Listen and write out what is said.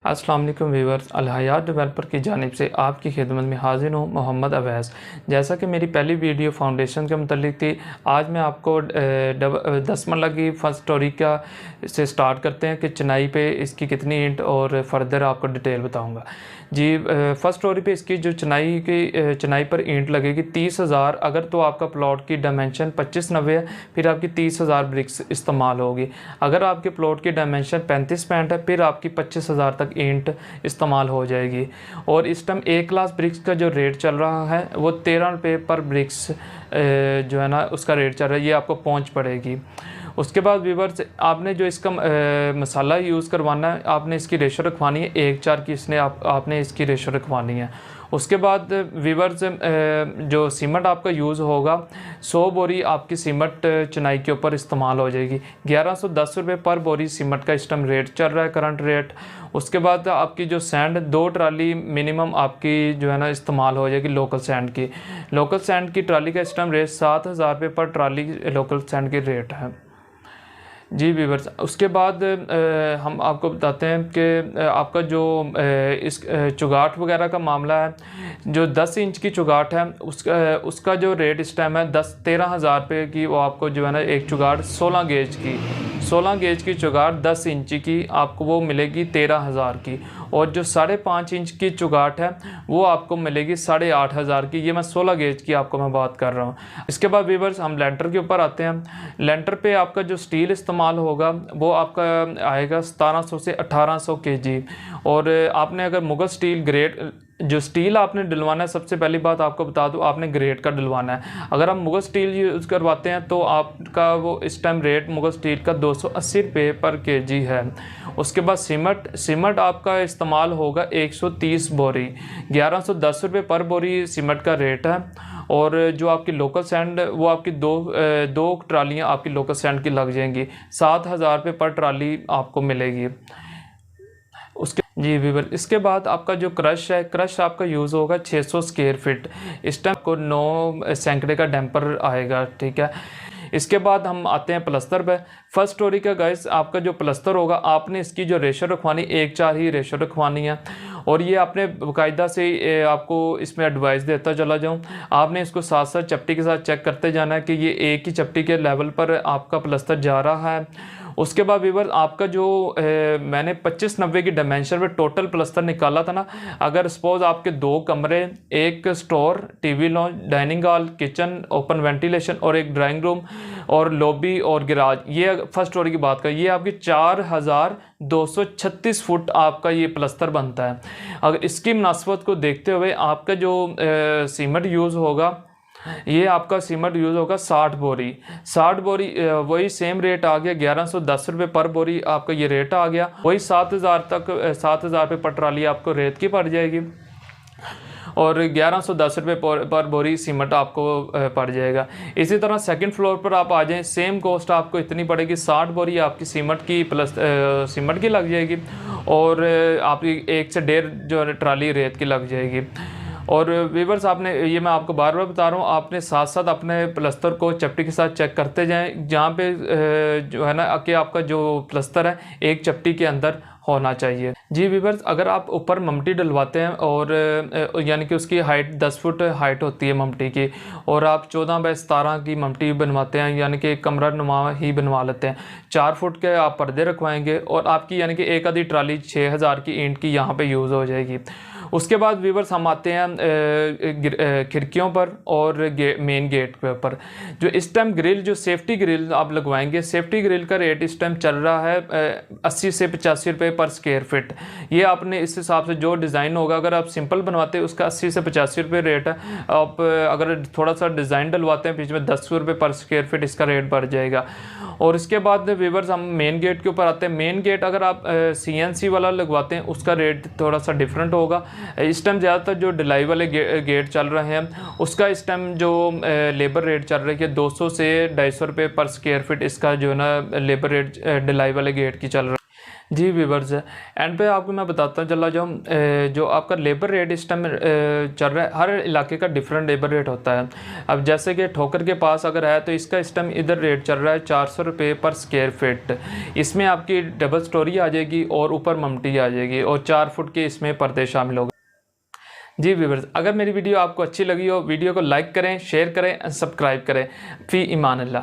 अस्सलाम वालेकुम व्यूअर्स, अल हयात डेवलपर की जानिब से आपकी खिदमत में हाजिर हूँ मोहम्मद अवैस। जैसा कि मेरी पहली वीडियो फाउंडेशन के मतलब थी, आज मैं आपको 10 मरला की फर्स्ट स्टोरी का से स्टार्ट करते हैं कि चिनाई पे इसकी कितनी इंट और फर्दर आपको डिटेल बताऊँगा। जी, फर्स्ट स्टोरी पे इसकी जो चिनाई पर ईंट लगेगी 30,000। अगर तो आपका प्लॉट की डायमेंशन 2590 है, फिर आपकी 30,000 ब्रिक्स इस्तेमाल होगी। अगर आपके प्लॉट की डायमेंशन 35 पैंट है, फिर आपकी 25,000 तक ईंट इस्तेमाल हो जाएगी। और इस टाइम ए क्लास ब्रिक्स का जो रेट चल रहा है वो 13 रुपये पर ब्रिक्स जो है ना उसका रेट चल रहा है, ये आपको पहुंच पड़ेगी। उसके बाद व्यूवर्स, आपने जो इसका मसाला यूज़ करवाना है, आपने इसकी रेशो रखवानी है 1:4 की, आपने इसकी रेशो रखवानी है। उसके बाद व्यूवर्स, जो सीमेंट आपका यूज़ होगा 100 बोरी आपकी सीमेंट चिनाई के ऊपर इस्तेमाल हो जाएगी। 1110 रुपये पर बोरी सीमेंट का इस टाइम रेट चल रहा है, करंट रेट। उसके बाद आपकी जो सैंड 2 ट्राली मिनिमम आपकी जो है ना इस्तेमाल हो जाएगी लोकल सैंड की। लोकल सैंड की ट्राली का इस टाइम रेट 7,000 रुपये पर ट्राली लोकल सैंड की रेट है। जी व्यूवर्स, उसके बाद हम आपको बताते हैं कि आपका जो इस चुगाट वगैरह का मामला है, जो 10 इंच की चुगाट है उसका जो रेट इस टाइम है 13,000 रुपये की। वो आपको जो है ना एक चुगाट 16 गेज की चुगाट 10 इंची की आपको वो मिलेगी 13,000 की। और जो 5.5 इंच की चुगाट है वो आपको मिलेगी 8,500 की। ये मैं 16 गेज की आपको मैं बात कर रहा हूँ। इसके बाद व्यूवर्स, हम लेंटर के ऊपर आते हैं। लेंटर पे आपका जो स्टील इस्तेमाल होगा वो आपका आएगा 1700 से 1800 kg। और आपने अगर मुगल स्टील ग्रेड जो स्टील आपने डलवाना है, सबसे पहली बात आपको बता दूं, आपने ग्रेड का डलवाना है। अगर आप मुगल स्टील यूज़ करवाते हैं तो आपका वो इस टाइम रेट मुगल स्टील का 280 रुपये पर kg है। उसके बाद सीमेंट आपका इस्तेमाल होगा 130 बोरी, 1110 रुपये पर बोरी सीमेंट का रेट है। और जो आपकी लोकल सैंड वो आपकी दो ट्रालियाँ आपकी लोकल सैंड की लग जाएंगी, 7,000 रुपये पर ट्राली आपको मिलेगी। उसके जी वीवर, इसके बाद आपका जो क्रश है, क्रश आपका यूज़ होगा 600 स्क्वायर फीट। इस टाइम आपको 9 सैकड़े का डैम्पर आएगा, ठीक है। इसके बाद हम आते हैं प्लस्तर पे। फर्स्ट स्टोरी का गाइस, आपका जो प्लस्तर होगा आपने इसकी जो रेशो रखवानी 1:4 ही रेशो रखवानी है। और ये आपने बाकायदा से आपको इसमें एडवाइस देता चला जाऊँ, आपने इसको साथ साथ चपटी के साथ चेक करते जाना है कि ये एक ही चपटी के लेवल पर आपका प्लस्तर जा रहा है। उसके बाद व्यूअर्स, आपका जो मैंने 2590 की डायमेंशन में टोटल प्लस्तर निकाला था ना, अगर सपोज आपके 2 कमरे, एक store, TV launch, dining hall, kitchen, open ventilation और एक ड्राइंग रूम और लॉबी और गैराज, ये फर्स्ट स्टोरी की बात करें, ये आपकी 4,236 फुट आपका ये प्लस्तर बनता है। अगर इसकी मुनासबत को देखते हुए आपका जो सीमेंट यूज़ होगा, ये आपका सीमेंट यूज़ होगा 60 बोरी। वही सेम रेट आ गया, 1110 रुपये पर बोरी आपका ये रेट आ गया। वही 7,000 रुपये पर ट्राली आपको रेत की पड़ जाएगी और 1110 रुपये पर बोरी सीमेंट आपको पड़ जाएगा। इसी तरह सेकंड फ्लोर पर आप आ जाएं, सेम कॉस्ट आपको इतनी पड़ेगी, 60 बोरी आपकी सीमेंट की प्लस सीमेंट की लग जाएगी और आपकी 1 से 1.5 जो ट्राली रेत की लग जाएगी। और व्यूअर्स, आपने ये मैं आपको बार बार बता रहा हूँ, आपने साथ साथ अपने प्लस्तर को चपटी के साथ चेक करते जाएं, जहाँ पे जो है ना कि आपका जो प्लस्तर है एक चपटी के अंदर होना चाहिए। जी व्यूअर्स, अगर आप ऊपर ममटी डलवाते हैं और यानी कि उसकी हाइट 10 फुट हाइट होती है ममटी की, और आप 14x17 की ममटी बनवाते हैं, यानी कि कमरा नुमा ही बनवा लेते हैं, 4 फुट के आप पर्दे रखवाएंगे और आपकी यानी कि एक आधी ट्राली 6,000 की ईंट की यहाँ पे यूज़ हो जाएगी। उसके बाद व्यूअर्स, हम आते हैं खिड़कियों पर और मेन गेट के ऊपर। जो इस टाइम ग्रिल, जो सेफ्टी ग्रिल आप लगवाएंगे, सेफ्टी ग्रिल का रेट इस टाइम चल रहा है 80 से 85 रुपये पर स्क्वायर फिट। ये आपने इस हिसाब से जो डिज़ाइन होगा, अगर आप सिंपल बनवाते हैं उसका 80 से 85 रुपये रेट है। आप अगर थोड़ा सा डिज़ाइन डलवाते हैं बीच में 10 रुपये पर स्क्वायर फिट इसका रेट बढ़ जाएगा। और इसके बाद व्यूअर्स, हम मेन गेट के ऊपर आते हैं। मेन गेट अगर आप CNC वाला लगवाते हैं उसका रेट थोड़ा सा डिफरेंट होगा। इस टाइम ज़्यादातर जो ढलाई वाले गेट चल रहे हैं उसका इस टाइम जो लेबर रेट चल रही है 200 से 250 रुपये पर स्क्वायर फिट, इसका जो है ना लेबर रेट ढलाई वाले गेट की चल रहा है। जी व्यूवर्स, एंड पे आपको मैं बताता चला जाऊँ, जो आपका लेबर रेट इस टाइम चल रहा है, हर इलाके का डिफरेंट लेबर रेट होता है। अब जैसे कि ठोकर के पास अगर है तो इसका इस टाइम इधर रेट चल रहा है 400 रुपये पर स्क्वायर फीट। इसमें आपकी डबल स्टोरी आ जाएगी और ऊपर ममटी आ जाएगी और 4 फुट के इसमें पर्दे शामिल होंगे। जी व्यूवर्स, अगर मेरी वीडियो आपको अच्छी लगी हो, वीडियो को लाइक करें, शेयर करें, सब्सक्राइब करें। फ़ी ईमान अल्लाह।